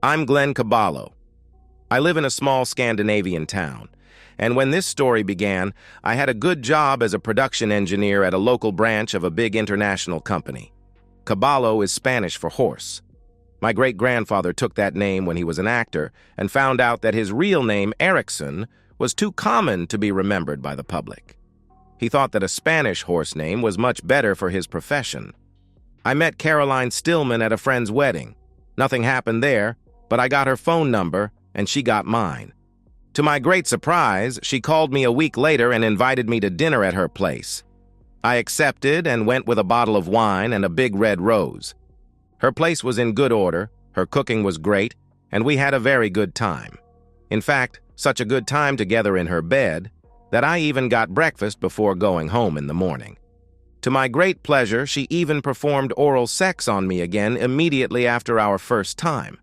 I'm Glenn Caballo. I live in a small Scandinavian town, and when this story began, I had a good job as a production engineer at a local branch of a big international company. Caballo is Spanish for horse. My great-grandfather took that name when he was an actor and found out that his real name, Erickson, was too common to be remembered by the public. He thought that a Spanish horse name was much better for his profession. I met Caroline Stillman at a friend's wedding. Nothing happened there, but I got her phone number, and she got mine. To my great surprise, she called me a week later and invited me to dinner at her place. I accepted and went with a bottle of wine and a big red rose. Her place was in good order, her cooking was great, and we had a very good time. In fact, such a good time together in her bed that I even got breakfast before going home in the morning. To my great pleasure, she even performed oral sex on me again immediately after our first time.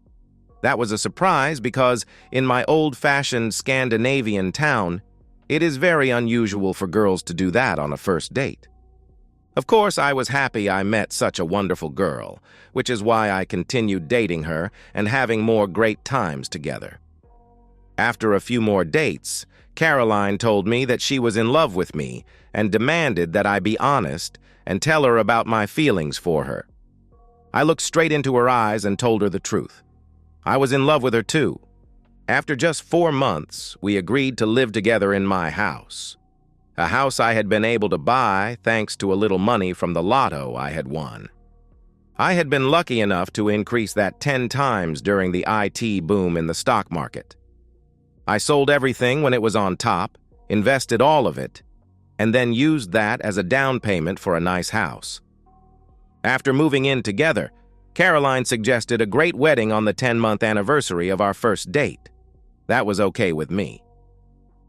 That was a surprise because in my old-fashioned Scandinavian town, it is very unusual for girls to do that on a first date. Of course, I was happy I met such a wonderful girl, which is why I continued dating her and having more great times together. After a few more dates, Caroline told me that she was in love with me and demanded that I be honest and tell her about my feelings for her. I looked straight into her eyes and told her the truth. I was in love with her too. After just 4 months, we agreed to live together in my house. A house I had been able to buy thanks to a little money from the lotto I had won. I had been lucky enough to increase that 10 times during the IT boom in the stock market. I sold everything when it was on top, invested all of it, and then used that as a down payment for a nice house. After moving in together, Caroline suggested a great wedding on the 10-month anniversary of our first date. That was okay with me.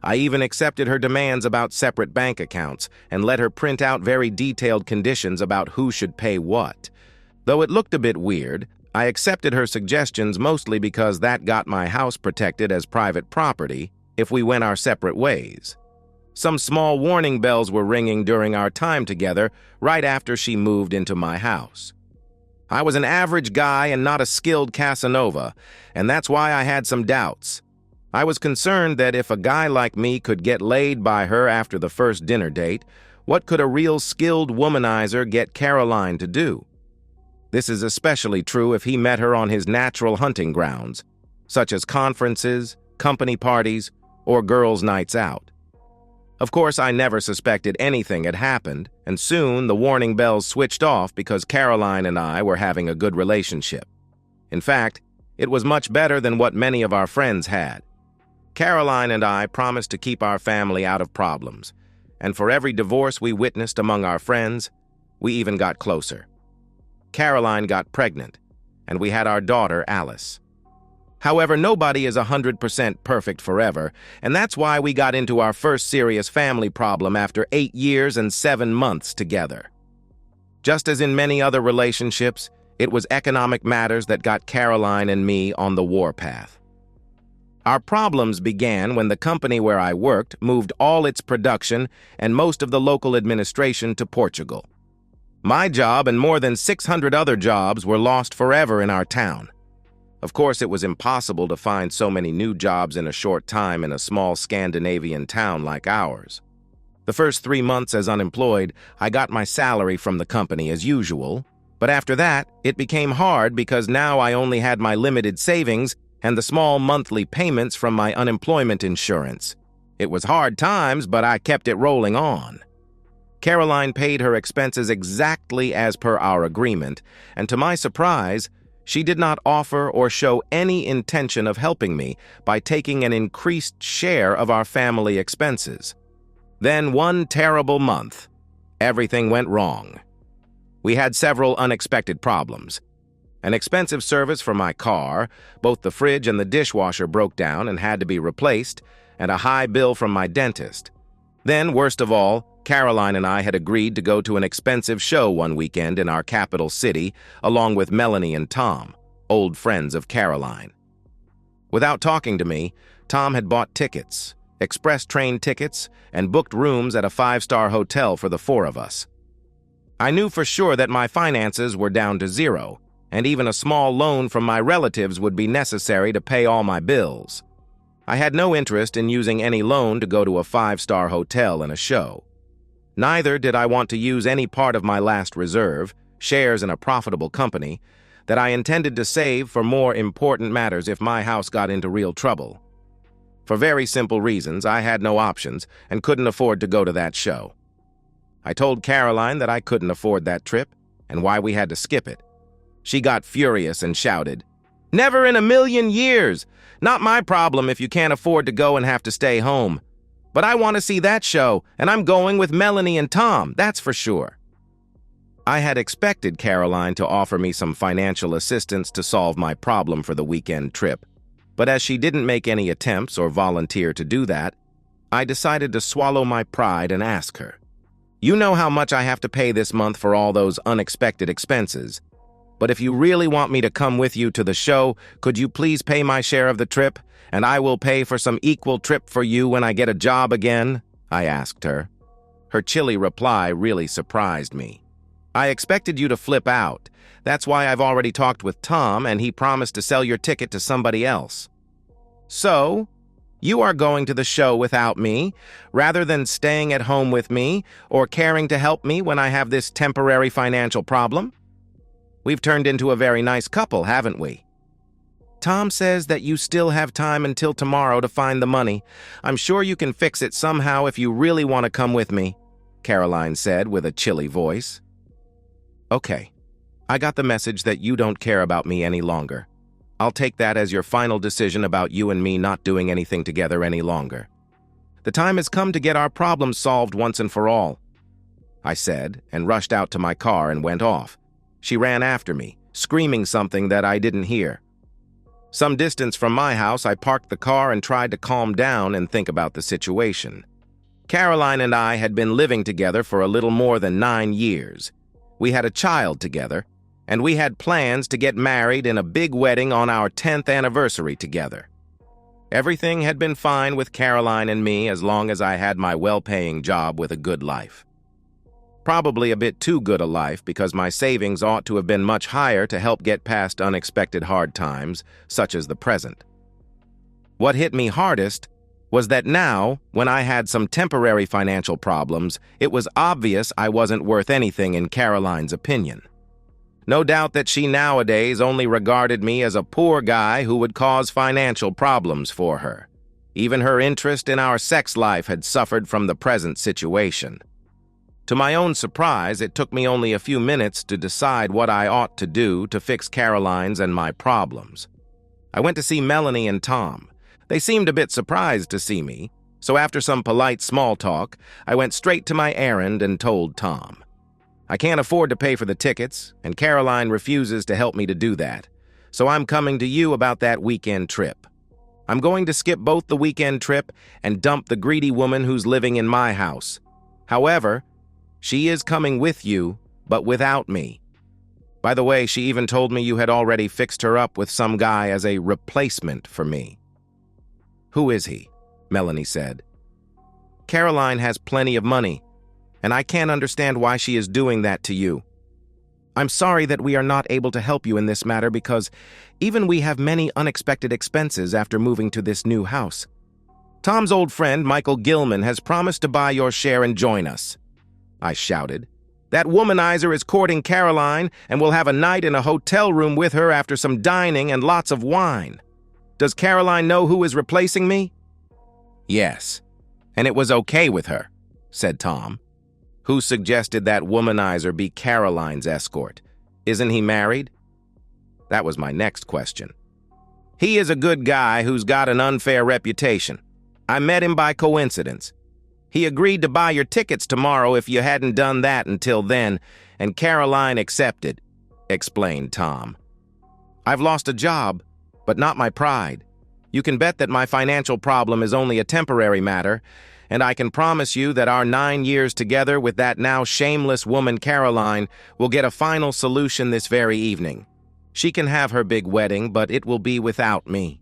I even accepted her demands about separate bank accounts and let her print out very detailed conditions about who should pay what. Though it looked a bit weird, I accepted her suggestions mostly because that got my house protected as private property if we went our separate ways. Some small warning bells were ringing during our time together right after she moved into my house. I was an average guy and not a skilled Casanova, and that's why I had some doubts. I was concerned that if a guy like me could get laid by her after the first dinner date, what could a real skilled womanizer get Caroline to do? This is especially true if he met her on his natural hunting grounds, such as conferences, company parties, or girls' nights out. Of course, I never suspected anything had happened, and soon the warning bells switched off because Caroline and I were having a good relationship. In fact, it was much better than what many of our friends had. Caroline and I promised to keep our family out of problems, and for every divorce we witnessed among our friends, we even got closer. Caroline got pregnant, and we had our daughter, Alice. However, nobody is 100% perfect forever, and that's why we got into our first serious family problem after 8 years and 7 months together. Just as in many other relationships, it was economic matters that got Caroline and me on the warpath. Our problems began when the company where I worked moved all its production and most of the local administration to Portugal. My job and more than 600 other jobs were lost forever in our town. Of course, it was impossible to find so many new jobs in a short time in a small Scandinavian town like ours. The first 3 months as unemployed, I got my salary from the company as usual, but after that, it became hard because now I only had my limited savings and the small monthly payments from my unemployment insurance. It was hard times, but I kept it rolling on. Caroline paid her expenses exactly as per our agreement, and to my surprise, she did not offer or show any intention of helping me by taking an increased share of our family expenses. Then one terrible month, everything went wrong. We had several unexpected problems. An expensive service for my car, both the fridge and the dishwasher broke down and had to be replaced, and a high bill from my dentist. Then, worst of all, Caroline and I had agreed to go to an expensive show one weekend in our capital city, along with Melanie and Tom, old friends of Caroline. Without talking to me, Tom had bought tickets, express train tickets, and booked rooms at a 5-star hotel for the 4 of us. I knew for sure that my finances were down to 0, and even a small loan from my relatives would be necessary to pay all my bills. I had no interest in using any loan to go to a 5-star hotel and a show. Neither did I want to use any part of my last reserve, shares in a profitable company, that I intended to save for more important matters if my house got into real trouble. For very simple reasons, I had no options and couldn't afford to go to that show. I told Caroline that I couldn't afford that trip and why we had to skip it. She got furious and shouted, "Never in a million years! Not my problem if you can't afford to go and have to stay home. But I want to see that show, and I'm going with Melanie and Tom, that's for sure." I had expected Caroline to offer me some financial assistance to solve my problem for the weekend trip, but as she didn't make any attempts or volunteer to do that, I decided to swallow my pride and ask her, "You know how much I have to pay this month for all those unexpected expenses, but if you really want me to come with you to the show, could you please pay my share of the trip, and I will pay for some equal trip for you when I get a job again?" I asked her. Her chilly reply really surprised me. "I expected you to flip out. That's why I've already talked with Tom, and he promised to sell your ticket to somebody else." "So, you are going to the show without me, rather than staying at home with me or caring to help me when I have this temporary financial problem? We've turned into a very nice couple, haven't we?" "Tom says that you still have time until tomorrow to find the money. I'm sure you can fix it somehow if you really want to come with me," Caroline said with a chilly voice. "Okay, I got the message that you don't care about me any longer. I'll take that as your final decision about you and me not doing anything together any longer. The time has come to get our problems solved once and for all," I said, and rushed out to my car and went off. She ran after me, screaming something that I didn't hear. Some distance from my house, I parked the car and tried to calm down and think about the situation. Caroline and I had been living together for a little more than 9 years. We had a child together, and we had plans to get married in a big wedding on our 10th anniversary together. Everything had been fine with Caroline and me as long as I had my well-paying job with a good life. Probably a bit too good a life because my savings ought to have been much higher to help get past unexpected hard times, such as the present. What hit me hardest was that now, when I had some temporary financial problems, it was obvious I wasn't worth anything in Caroline's opinion. No doubt that she nowadays only regarded me as a poor guy who would cause financial problems for her. Even her interest in our sex life had suffered from the present situation. To my own surprise, it took me only a few minutes to decide what I ought to do to fix Caroline's and my problems. I went to see Melanie and Tom. They seemed a bit surprised to see me, so after some polite small talk, I went straight to my errand and told Tom. "I can't afford to pay for the tickets, and Caroline refuses to help me to do that, so I'm coming to you about that weekend trip. I'm going to skip both the weekend trip and dump the greedy woman who's living in my house. However, she is coming with you, but without me. By the way, she even told me you had already fixed her up with some guy as a replacement for me." "Who is he?" Melanie said. "Caroline has plenty of money, and I can't understand why she is doing that to you. I'm sorry that we are not able to help you in this matter because even we have many unexpected expenses after moving to this new house. Tom's old friend, Michael Gilman, has promised to buy your share and join us," I shouted. "That womanizer is courting Caroline and will have a night in a hotel room with her after some dining and lots of wine. Does Caroline know who is replacing me?" "Yes, and it was okay with her," said Tom. "Who suggested that womanizer be Caroline's escort? Isn't he married?" That was my next question. "He is a good guy who's got an unfair reputation. I met him by coincidence. He agreed to buy your tickets tomorrow if you hadn't done that until then, and Caroline accepted," explained Tom. "I've lost a job, but not my pride. You can bet that my financial problem is only a temporary matter, and I can promise you that our 9 years together with that now shameless woman Caroline will get a final solution this very evening. She can have her big wedding, but it will be without me.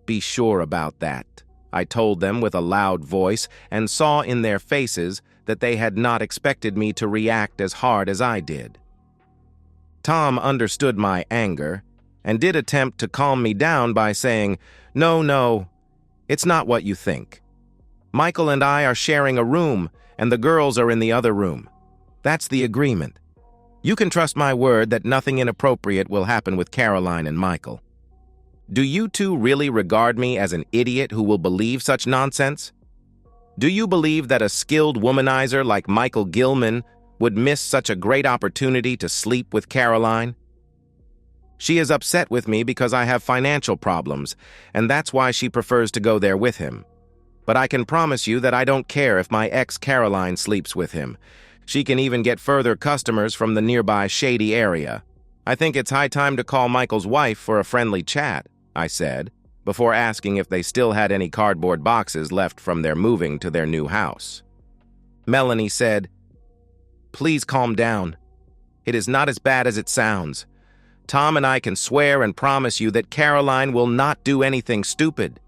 Be sure about that," I told them with a loud voice, and saw in their faces that they had not expected me to react as hard as I did. Tom understood my anger and did attempt to calm me down by saying, No, it's not what you think. Michael and I are sharing a room, and the girls are in the other room. That's the agreement. You can trust my word that nothing inappropriate will happen with Caroline and Michael. Do you two really regard me as an idiot who will believe such nonsense? Do you believe that a skilled womanizer like Michael Gilman would miss such a great opportunity to sleep with Caroline? She is upset with me because I have financial problems, and that's why she prefers to go there with him. But I can promise you that I don't care if my ex Caroline sleeps with him. She can even get further customers from the nearby shady area. I think it's high time to call Michael's wife for a friendly chat, I said, before asking if they still had any cardboard boxes left from their moving to their new house. Melanie said, Please calm down. It is not as bad as it sounds. Tom and I can swear and promise you that Caroline will not do anything stupid.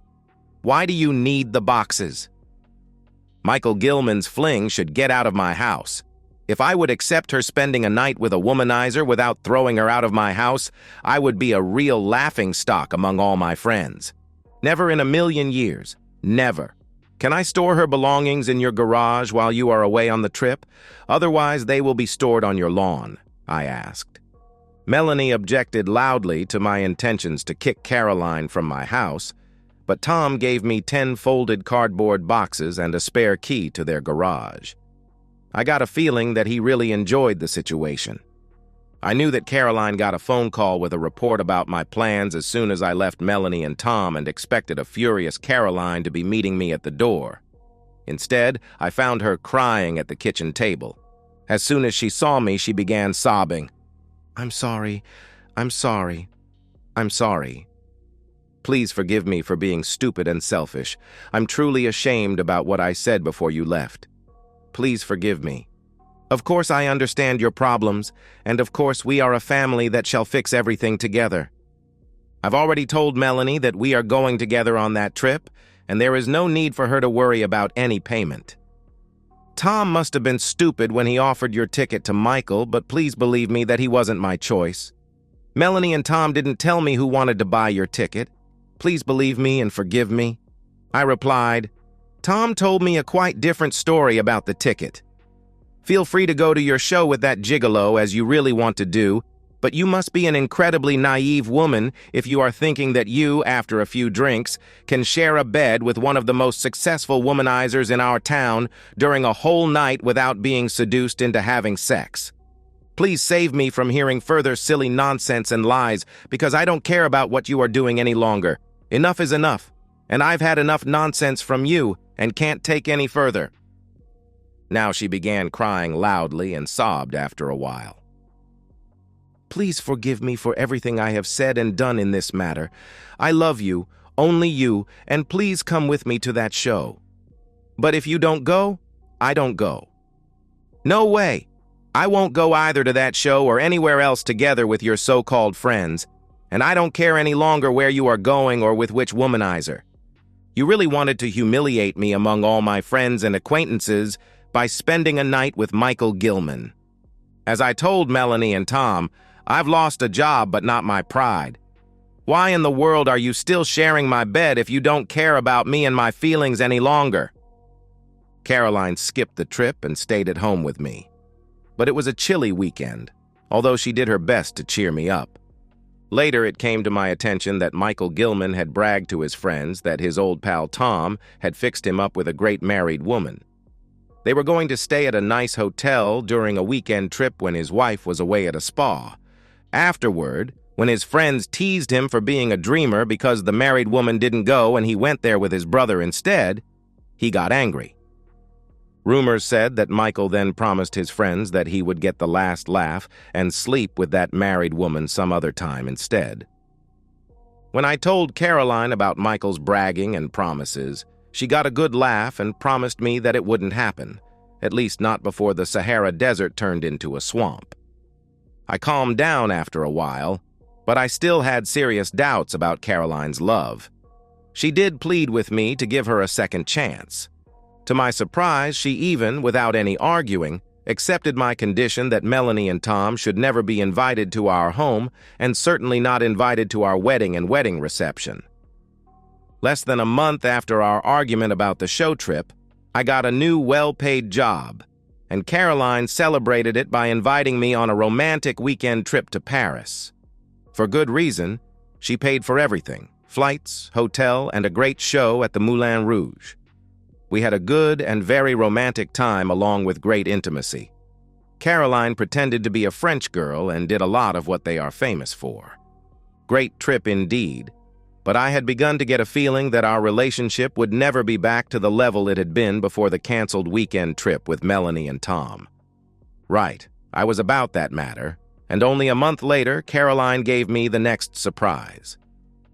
Why do you need the boxes? Michael Gilman's fling should get out of my house. If I would accept her spending a night with a womanizer without throwing her out of my house, I would be a real laughingstock among all my friends. Never in a million years. Never. Can I store her belongings in your garage while you are away on the trip? Otherwise, they will be stored on your lawn, I asked. Melanie objected loudly to my intentions to kick Caroline from my house, but Tom gave me 10 folded cardboard boxes and a spare key to their garage. I got a feeling that he really enjoyed the situation. I knew that Caroline got a phone call with a report about my plans as soon as I left Melanie and Tom and expected a furious Caroline to be meeting me at the door. Instead, I found her crying at the kitchen table. As soon as she saw me, she began sobbing. I'm sorry. Please forgive me for being stupid and selfish. I'm truly ashamed about what I said before you left. Please forgive me. Of course I understand your problems, and of course we are a family that shall fix everything together. I've already told Melanie that we are going together on that trip, and there is no need for her to worry about any payment. Tom must have been stupid when he offered your ticket to Michael, but please believe me that he wasn't my choice. Melanie and Tom didn't tell me who wanted to buy your ticket. Please believe me and forgive me. I replied, Tom told me a quite different story about the ticket. Feel free to go to your show with that gigolo as you really want to do, but you must be an incredibly naive woman if you are thinking that you, after a few drinks, can share a bed with one of the most successful womanizers in our town during a whole night without being seduced into having sex. Please save me from hearing further silly nonsense and lies because I don't care about what you are doing any longer. Enough is enough, and I've had enough nonsense from you and can't take any further. Now she began crying loudly and sobbed after a while. Please forgive me for everything I have said and done in this matter. I love you, only you, and please come with me to that show. But if you don't go, I don't go. No way. I won't go either to that show or anywhere else together with your so-called friends, and I don't care any longer where you are going or with which womanizer. You really wanted to humiliate me among all my friends and acquaintances by spending a night with Michael Gilman. As I told Melanie and Tom, I've lost a job but not my pride. Why in the world are you still sharing my bed if you don't care about me and my feelings any longer? Caroline skipped the trip and stayed at home with me. But it was a chilly weekend, although she did her best to cheer me up. Later, it came to my attention that Michael Gilman had bragged to his friends that his old pal Tom had fixed him up with a great married woman. They were going to stay at a nice hotel during a weekend trip when his wife was away at a spa. Afterward, when his friends teased him for being a dreamer because the married woman didn't go and he went there with his brother instead, he got angry. Rumors said that Michael then promised his friends that he would get the last laugh and sleep with that married woman some other time instead. When I told Caroline about Michael's bragging and promises, she got a good laugh and promised me that it wouldn't happen, at least not before the Sahara Desert turned into a swamp. I calmed down after a while, but I still had serious doubts about Caroline's love. She did plead with me to give her a second chance. To my surprise, she even, without any arguing, accepted my condition that Melanie and Tom should never be invited to our home and certainly not invited to our wedding and wedding reception. Less than a month after our argument about the show trip, I got a new well-paid job, and Caroline celebrated it by inviting me on a romantic weekend trip to Paris. For good reason, she paid for everything: flights, hotel, and a great show at the Moulin Rouge. We had a good and very romantic time along with great intimacy. Caroline pretended to be a French girl and did a lot of what they are famous for. Great trip indeed, but I had begun to get a feeling that our relationship would never be back to the level it had been before the canceled weekend trip with Melanie and Tom. Right, I was about that matter, and only a month later, Caroline gave me the next surprise.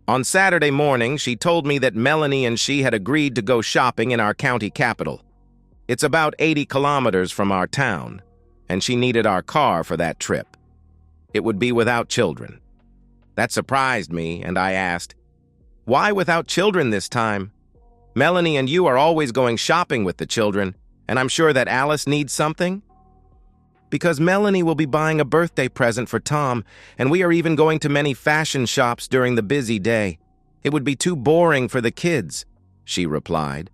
On Saturday morning, she told me that Melanie and she had agreed to go shopping in our county capital. It's about 80 kilometers from our town, and she needed our car for that trip. It would be without children. That surprised me, and I asked, "Why without children this time? Melanie and you are always going shopping with the children, and I'm sure that Alice needs something?" "Because Melanie will be buying a birthday present for Tom, and we are even going to many fashion shops during the busy day. It would be too boring for the kids," she replied.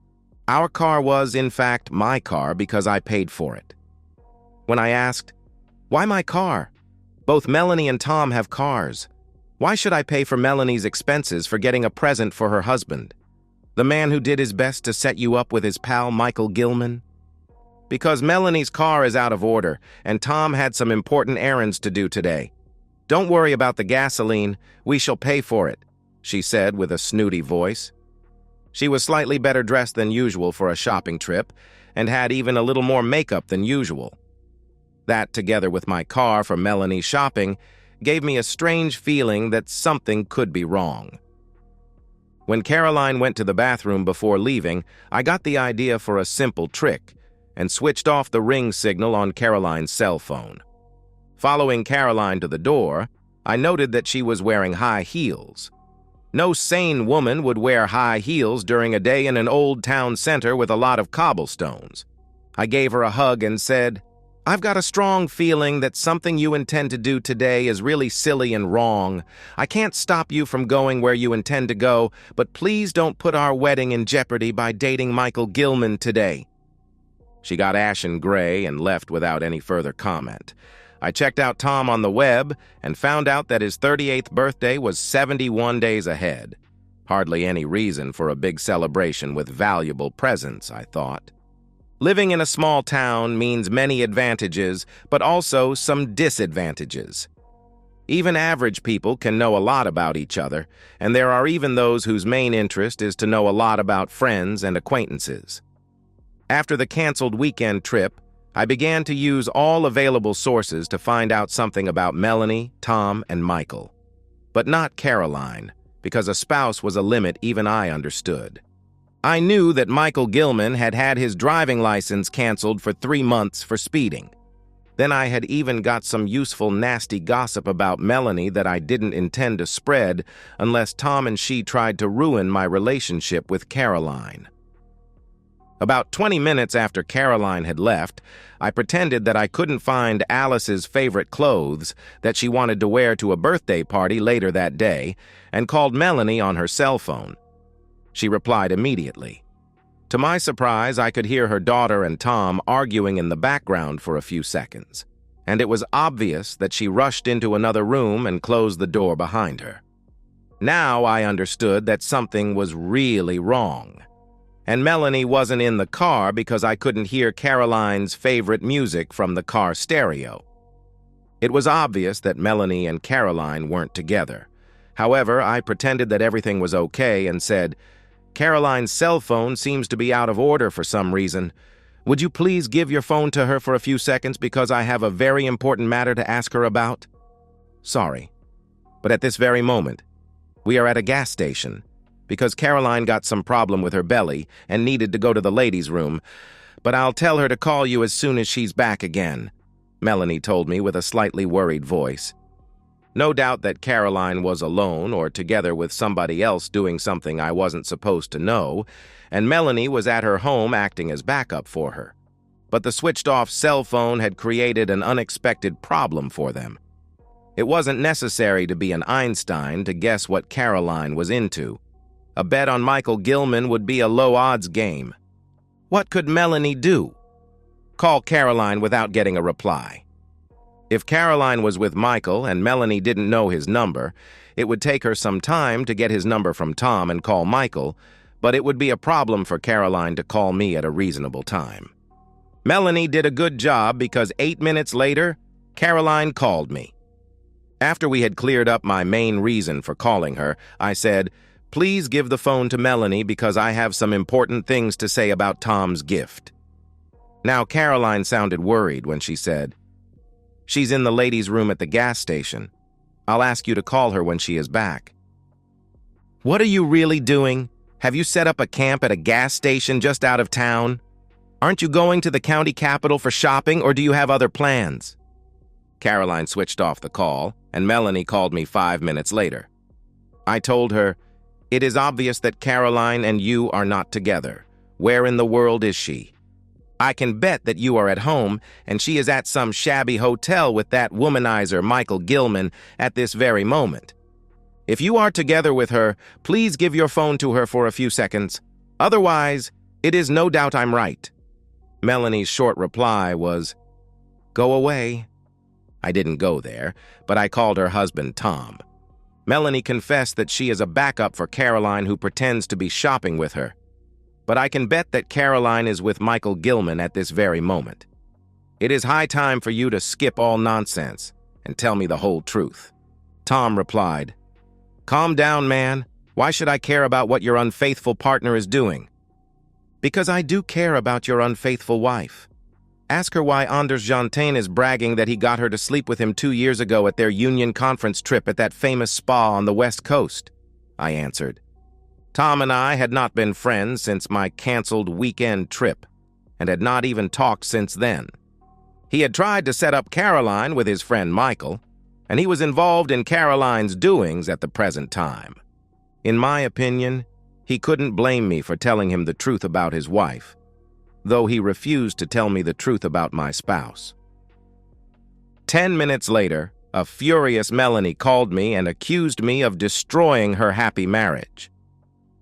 Our car was, in fact, my car because I paid for it. When I asked, "Why my car? Both Melanie and Tom have cars. Why should I pay for Melanie's expenses for getting a present for her husband? The man who did his best to set you up with his pal Michael Gilman?" "Because Melanie's car is out of order, and Tom had some important errands to do today. Don't worry about the gasoline, we shall pay for it," she said with a snooty voice. She was slightly better dressed than usual for a shopping trip, and had even a little more makeup than usual. That, together with my car for Melanie's shopping, gave me a strange feeling that something could be wrong. When Caroline went to the bathroom before leaving, I got the idea for a simple trick and switched off the ring signal on Caroline's cell phone. Following Caroline to the door, I noted that she was wearing high heels. No sane woman would wear high heels during a day in an old town center with a lot of cobblestones. I gave her a hug and said, "I've got a strong feeling that something you intend to do today is really silly and wrong. I can't stop you from going where you intend to go, but please don't put our wedding in jeopardy by dating Michael Gilman today." She got ashen gray and left without any further comment. I checked out Tom on the web and found out that his 38th birthday was 71 days ahead. Hardly any reason for a big celebration with valuable presents, I thought. Living in a small town means many advantages, but also some disadvantages. Even average people can know a lot about each other, and there are even those whose main interest is to know a lot about friends and acquaintances. After the canceled weekend trip, I began to use all available sources to find out something about Melanie, Tom, and Michael. But not Caroline, because a spouse was a limit even I understood. I knew that Michael Gilman had had his driving license canceled for 3 months for speeding. Then I had even got some useful nasty gossip about Melanie that I didn't intend to spread unless Tom and she tried to ruin my relationship with Caroline. About 20 minutes after Caroline had left, I pretended that I couldn't find Alice's favorite clothes that she wanted to wear to a birthday party later that day and called Melanie on her cell phone. She replied immediately. To my surprise, I could hear her daughter and Tom arguing in the background for a few seconds, and it was obvious that she rushed into another room and closed the door behind her. Now I understood that something was really wrong. And Melanie wasn't in the car because I couldn't hear Caroline's favorite music from the car stereo. It was obvious that Melanie and Caroline weren't together. However, I pretended that everything was okay and said, "Caroline's cell phone seems to be out of order for some reason. Would you please give your phone to her for a few seconds because I have a very important matter to ask her about?" "Sorry, but at this very moment, we are at a gas station because Caroline got some problem with her belly and needed to go to the ladies' room, but I'll tell her to call you as soon as she's back again," Melanie told me with a slightly worried voice. No doubt that Caroline was alone or together with somebody else doing something I wasn't supposed to know, and Melanie was at her home acting as backup for her. but the switched-off cell phone had created an unexpected problem for them. It wasn't necessary to be an Einstein to guess what Caroline was into. A bet on Michael Gilman would be a low-odds game. What could Melanie do? Call Caroline without getting a reply. If Caroline was with Michael and Melanie didn't know his number, it would take her some time to get his number from Tom and call Michael, but it would be a problem for Caroline to call me at a reasonable time. Melanie did a good job because 8 minutes later, Caroline called me. After we had cleared up my main reason for calling her, I said, "Please give the phone to Melanie because I have some important things to say about Tom's gift." Now, Caroline sounded worried when she said, "She's in the ladies' room at the gas station. I'll ask you to call her when she is back." What are you really doing? Have you set up a camp at a gas station just out of town? Aren't you going to the county capital for shopping, or do you have other plans? Caroline switched off the call, and Melanie called me 5 minutes later. I told her, "It is obvious that Caroline and you are not together. Where in the world is she? I can bet that you are at home, and she is at some shabby hotel with that womanizer Michael Gilman at this very moment. If you are together with her, please give your phone to her for a few seconds. Otherwise, it is no doubt I'm right." Melanie's short reply was, "Go away." I didn't go there, but I called her husband Tom. Melanie confessed that she is a backup for Caroline who pretends to be shopping with her. But I can bet that Caroline is with Michael Gilman at this very moment. It is high time for you to skip all nonsense and tell me the whole truth. Tom replied, "Calm down, man. Why should I care about what your unfaithful partner is doing?" "Because I do care about your unfaithful wife. Ask her why Anders Jantain is bragging that he got her to sleep with him 2 years ago at their union conference trip at that famous spa on the West Coast," I answered. Tom and I had not been friends since my canceled weekend trip, and had not even talked since then. He had tried to set up Caroline with his friend Michael, and he was involved in Caroline's doings at the present time. In my opinion, he couldn't blame me for telling him the truth about his wife, though he refused to tell me the truth about my spouse. 10 minutes later, a furious Melanie called me and accused me of destroying her happy marriage.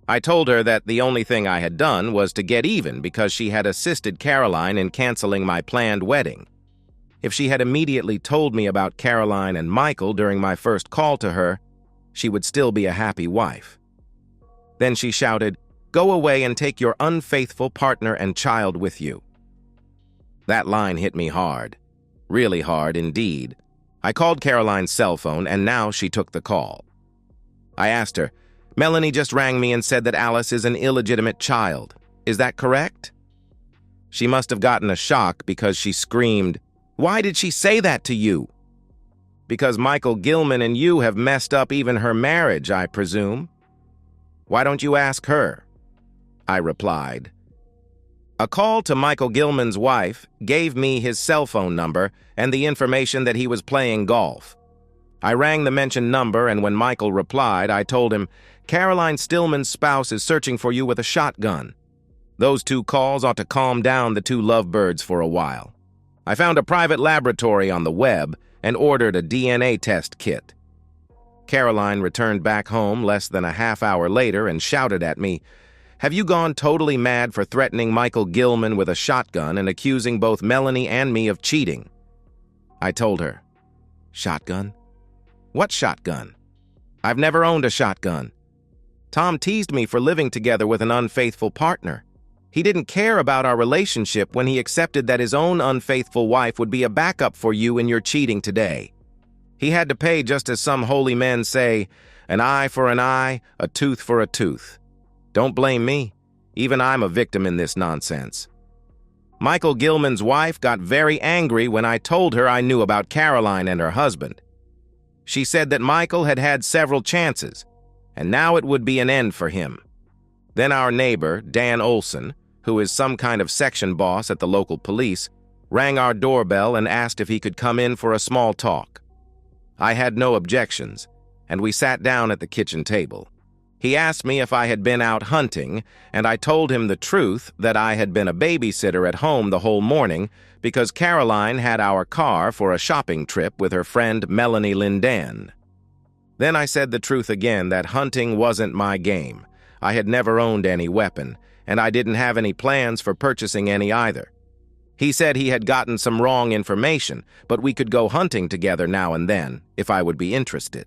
I told her that the only thing I had done was to get even because she had assisted Caroline in canceling my planned wedding. If she had immediately told me about Caroline and Michael during my first call to her, she would still be a happy wife. Then she shouted, "Go away and take your unfaithful partner and child with you." That line hit me hard. Really hard indeed. I called Caroline's cell phone, and now she took the call. I asked her, "Melanie just rang me and said that Alice is an illegitimate child. Is that correct?" She must have gotten a shock because she screamed, "Why did she say that to you?" "Because Michael Gilman and you have messed up even her marriage, I presume." "Why don't you ask her?" I replied. A call to Michael Gilman's wife gave me his cell phone number and the information that he was playing golf. I rang the mentioned number, and when Michael replied, I told him, "Caroline Stillman's spouse is searching for you with a shotgun." Those 2 calls ought to calm down the 2 lovebirds for a while. I found a private laboratory on the web and ordered a DNA test kit. Caroline returned back home less than a half hour later and shouted at me, "Have you gone totally mad for threatening Michael Gilman with a shotgun and accusing both Melanie and me of cheating?" I told her, "Shotgun? What shotgun? I've never owned a shotgun. Tom teased me for living together with an unfaithful partner. He didn't care about our relationship when he accepted that his own unfaithful wife would be a backup for you in your cheating today. He had to pay just as some holy men say, an eye for an eye, a tooth for a tooth. Don't blame me. Even I'm a victim in this nonsense." Michael Gilman's wife got very angry when I told her I knew about Caroline and her husband. She said that Michael had had several chances, and now it would be an end for him. Then our neighbor, Dan Olson, who is some kind of section boss at the local police, rang our doorbell and asked if he could come in for a small talk. I had no objections, and we sat down at the kitchen table. He asked me if I had been out hunting, and I told him the truth that I had been a babysitter at home the whole morning because Caroline had our car for a shopping trip with her friend Melanie Lindan. Then I said the truth again, that hunting wasn't my game. I had never owned any weapon, and I didn't have any plans for purchasing any either. He said he had gotten some wrong information, but we could go hunting together now and then, if I would be interested.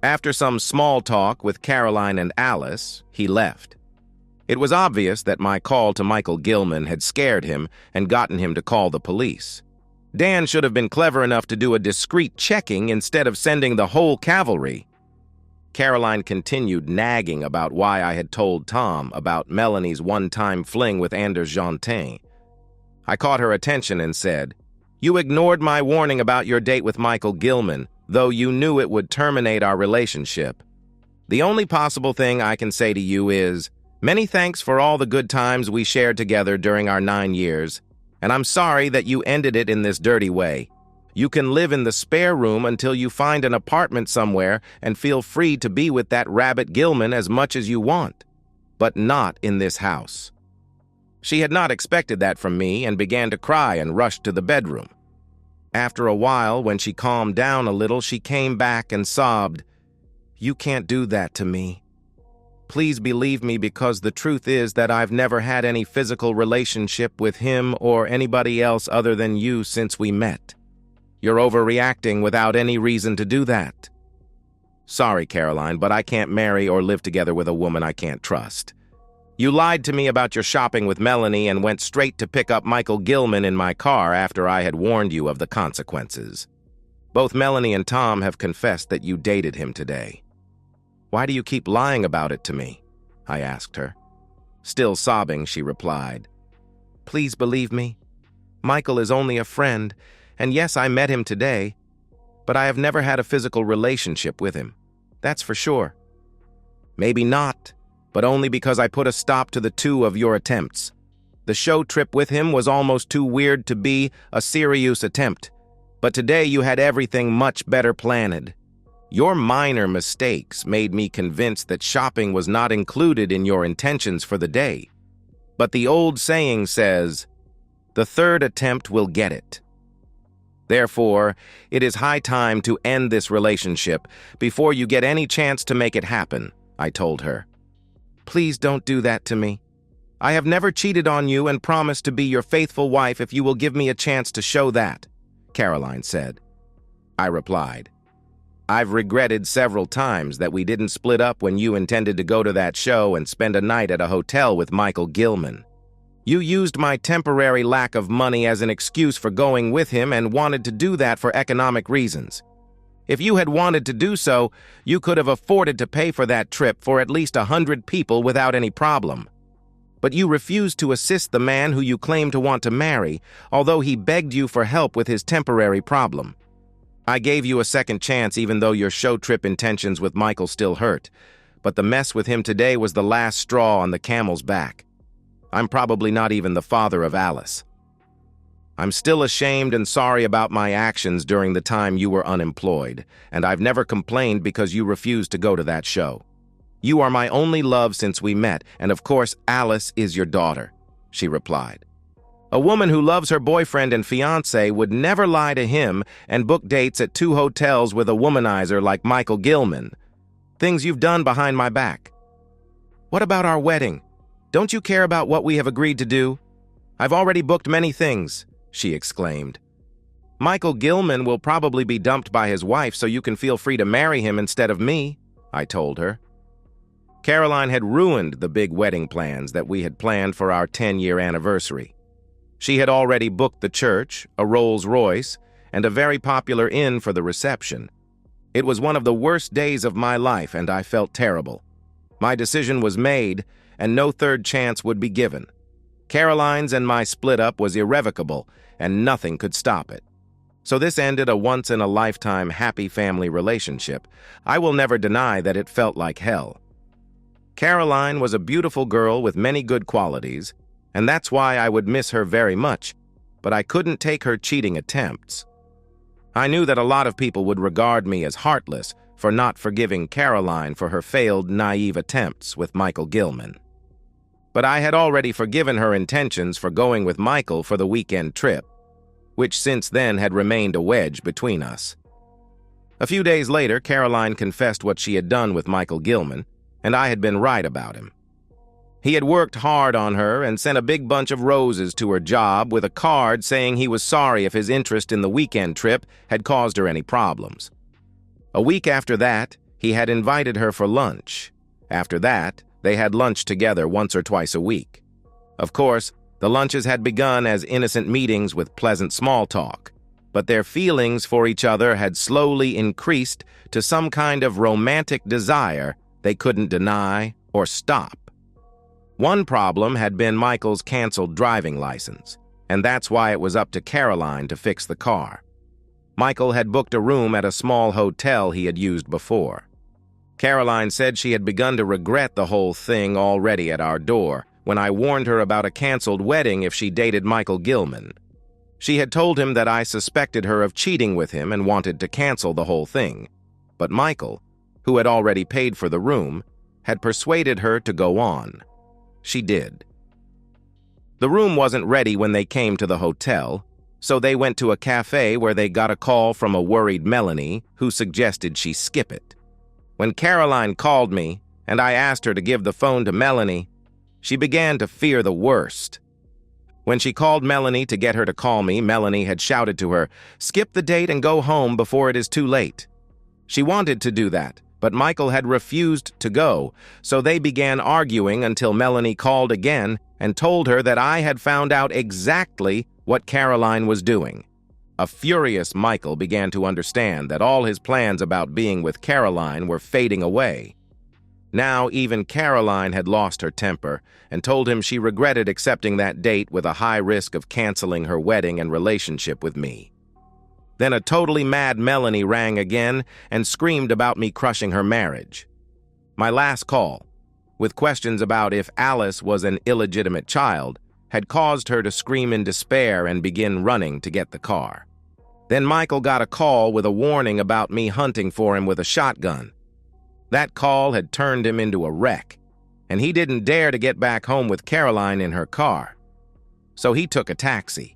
After some small talk with Caroline and Alice, he left. It was obvious that my call to Michael Gilman had scared him and gotten him to call the police. Dan should have been clever enough to do a discreet checking instead of sending the whole cavalry. Caroline continued nagging about why I had told Tom about Melanie's one-time fling with Anders Jontain. I caught her attention and said, "You ignored my warning about your date with Michael Gilman, though you knew it would terminate our relationship. The only possible thing I can say to you is, many thanks for all the good times we shared together during our 9 years, and I'm sorry that you ended it in this dirty way. You can live in the spare room until you find an apartment somewhere and feel free to be with that rabbit Gilman as much as you want, but not in this house." She had not expected that from me and began to cry and rushed to the bedroom. After a while, when she calmed down a little, she came back and sobbed, "You can't do that to me. Please believe me, because the truth is that I've never had any physical relationship with him or anybody else other than you since we met. You're overreacting without any reason to do that." "Sorry, Caroline, but I can't marry or live together with a woman I can't trust. You lied to me about your shopping with Melanie and went straight to pick up Michael Gilman in my car after I had warned you of the consequences. Both Melanie and Tom have confessed that you dated him today. Why do you keep lying about it to me?" I asked her. Still sobbing, she replied, "Please believe me. Michael is only a friend, and yes, I met him today, but I have never had a physical relationship with him. That's for sure. Maybe not, but only because I put a stop to the 2 of your attempts. The show trip with him was almost too weird to be a serious attempt, but today you had everything much better planned. Your minor mistakes made me convinced that shopping was not included in your intentions for the day. But the old saying says, the 3rd attempt will get it. Therefore, it is high time to end this relationship before you get any chance to make it happen," I told her. "Please don't do that to me. I have never cheated on you and promise to be your faithful wife if you will give me a chance to show that," Caroline said. I replied, "I've regretted several times that we didn't split up when you intended to go to that show and spend a night at a hotel with Michael Gilman. You used my temporary lack of money as an excuse for going with him and wanted to do that for economic reasons. If you had wanted to do so, you could have afforded to pay for that trip for at least 100 people without any problem. But you refused to assist the man who you claim to want to marry, although he begged you for help with his temporary problem. I gave you a second chance even though your show trip intentions with Michael still hurt, but the mess with him today was the last straw on the camel's back. I'm probably not even the father of Alice. I'm still ashamed and sorry about my actions during the time you were unemployed, and I've never complained because you refused to go to that show. You are my only love since we met, and of course Alice is your daughter," she replied. "A woman who loves her boyfriend and fiancé would never lie to him and book dates at 2 hotels with a womanizer like Michael Gilman. Things you've done behind my back. What about our wedding? Don't you care about what we have agreed to do? I've already booked many things," she exclaimed. "Michael Gilman will probably be dumped by his wife, so you can feel free to marry him instead of me," I told her. Caroline had ruined the big wedding plans that we had planned for our 10-year anniversary. She had already booked the church, a Rolls-Royce, and a very popular inn for the reception. It was one of the worst days of my life, and I felt terrible. My decision was made, and no third chance would be given. Caroline's and my split-up was irrevocable, and nothing could stop it. So this ended a once-in-a-lifetime happy family relationship. I will never deny that it felt like hell. Caroline was a beautiful girl with many good qualities, and that's why I would miss her very much, but I couldn't take her cheating attempts. I knew that a lot of people would regard me as heartless for not forgiving Caroline for her failed naive attempts with Michael Gilman. But I had already forgiven her intentions for going with Michael for the weekend trip, which since then had remained a wedge between us. A few days later, Caroline confessed what she had done with Michael Gilman, and I had been right about him. He had worked hard on her and sent a big bunch of roses to her job with a card saying he was sorry if his interest in the weekend trip had caused her any problems. A week after that, he had invited her for lunch. After that, they had lunch together once or twice a week. Of course, the lunches had begun as innocent meetings with pleasant small talk, but their feelings for each other had slowly increased to some kind of romantic desire they couldn't deny or stop. One problem had been Michael's canceled driving license, and that's why it was up to Caroline to fix the car. Michael had booked a room at a small hotel he had used before. Caroline said she had begun to regret the whole thing already at our door when I warned her about a canceled wedding if she dated Michael Gilman. She had told him that I suspected her of cheating with him and wanted to cancel the whole thing. But Michael, who had already paid for the room, had persuaded her to go on. She did. The room wasn't ready when they came to the hotel, so they went to a cafe where they got a call from a worried Melanie who suggested she skip it. When Caroline called me and I asked her to give the phone to Melanie, she began to fear the worst. When she called Melanie to get her to call me, Melanie had shouted to her, "Skip the date and go home before it is too late." She wanted to do that, but Michael had refused to go, so they began arguing until Melanie called again and told her that I had found out exactly what Caroline was doing. A furious Michael began to understand that all his plans about being with Caroline were fading away. Now even Caroline had lost her temper and told him she regretted accepting that date with a high risk of canceling her wedding and relationship with me. Then a totally mad Melanie rang again and screamed about me crushing her marriage. My last call, with questions about if Alice was an illegitimate child, had caused her to scream in despair and begin running to get the car. Then Michael got a call with a warning about me hunting for him with a shotgun. That call had turned him into a wreck, and he didn't dare to get back home with Caroline in her car. So he took a taxi.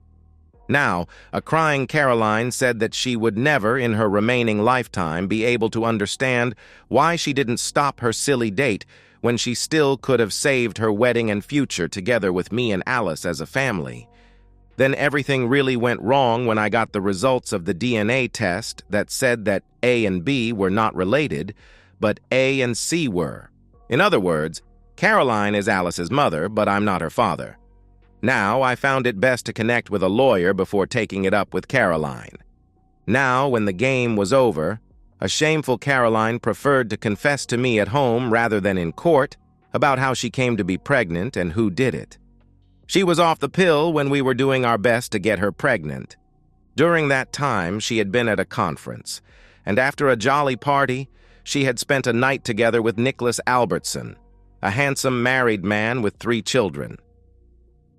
Now, a crying Caroline said that she would never, in her remaining lifetime, be able to understand why she didn't stop her silly date when she still could have saved her wedding and future together with me and Alice as a family. Then everything really went wrong when I got the results of the DNA test that said that A and B were not related, but A and C were. In other words, Caroline is Alice's mother, but I'm not her father. Now, I found it best to connect with a lawyer before taking it up with Caroline. Now, when the game was over, a shameful Caroline preferred to confess to me at home rather than in court about how she came to be pregnant and who did it. She was off the pill when we were doing our best to get her pregnant. During that time, she had been at a conference, and after a jolly party, she had spent a night together with Nicholas Albertson, a handsome married man with 3 children.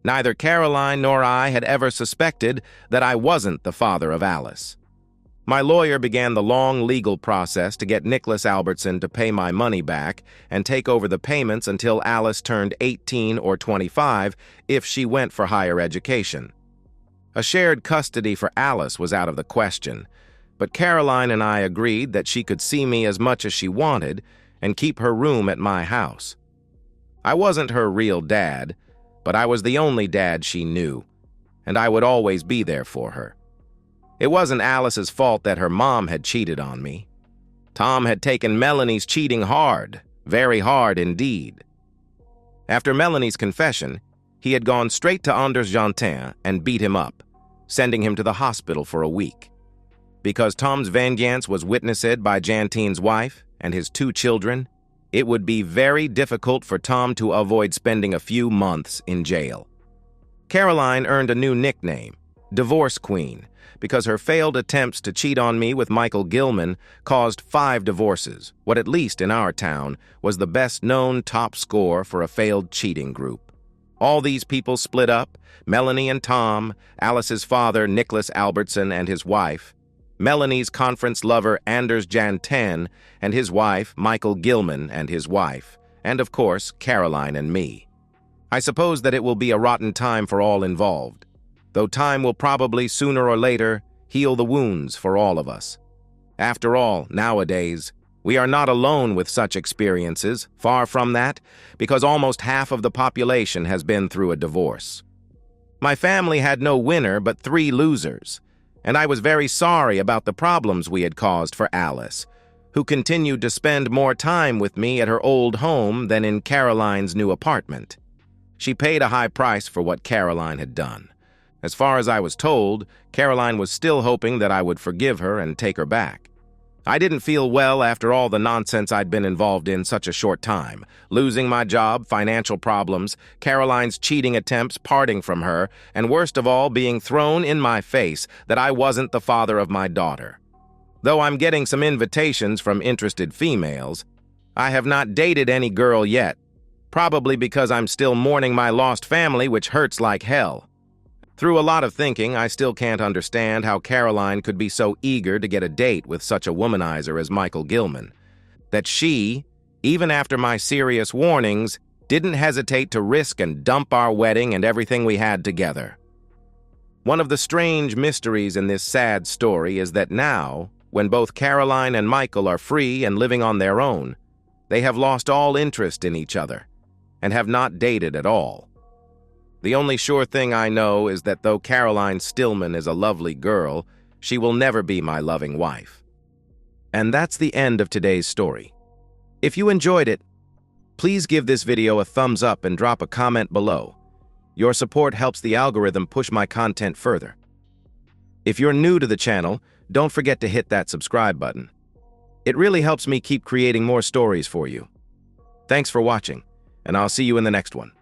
Neither Caroline nor I had ever suspected that I wasn't the father of Alice. My lawyer began the long legal process to get Nicholas Albertson to pay my money back and take over the payments until Alice turned 18 or 25 if she went for higher education. A shared custody for Alice was out of the question, but Caroline and I agreed that she could see me as much as she wanted and keep her room at my house. I wasn't her real dad, but I was the only dad she knew, and I would always be there for her. It wasn't Alice's fault that her mom had cheated on me. Tom had taken Melanie's cheating hard, very hard indeed. After Melanie's confession, he had gone straight to Anders Jantin and beat him up, sending him to the hospital for a week. Because Tom's vengeance was witnessed by Jantin's wife and his 2 children, it would be very difficult for Tom to avoid spending a few months in jail. Caroline earned a new nickname, Divorce Queen, because her failed attempts to cheat on me with Michael Gilman caused 5 divorces, what at least in our town was the best-known top score for a failed cheating group. All these people split up, Melanie and Tom, Alice's father, Nicholas Albertson, and his wife. Melanie's conference lover Anders Janten and his wife, Michael Gilman and his wife, and of course, Caroline and me. I suppose that it will be a rotten time for all involved, though time will probably sooner or later heal the wounds for all of us. After all, nowadays, we are not alone with such experiences, far from that, because almost half of the population has been through a divorce. My family had no winner but 3 losers, and I was very sorry about the problems we had caused for Alice, who continued to spend more time with me at her old home than in Caroline's new apartment. She paid a high price for what Caroline had done. As far as I was told, Caroline was still hoping that I would forgive her and take her back. I didn't feel well after all the nonsense I'd been involved in such a short time. Losing my job, financial problems, Caroline's cheating attempts, parting from her, and worst of all, being thrown in my face that I wasn't the father of my daughter. Though I'm getting some invitations from interested females, I have not dated any girl yet, probably because I'm still mourning my lost family, which hurts like hell. Through a lot of thinking, I still can't understand how Caroline could be so eager to get a date with such a womanizer as Michael Gilman. That she, even after my serious warnings, didn't hesitate to risk and dump our wedding and everything we had together. One of the strange mysteries in this sad story is that now, when both Caroline and Michael are free and living on their own, they have lost all interest in each other and have not dated at all. The only sure thing I know is that though Caroline Stillman is a lovely girl, she will never be my loving wife. And that's the end of today's story. If you enjoyed it, please give this video a thumbs up and drop a comment below. Your support helps the algorithm push my content further. If you're new to the channel, don't forget to hit that subscribe button. It really helps me keep creating more stories for you. Thanks for watching, and I'll see you in the next one.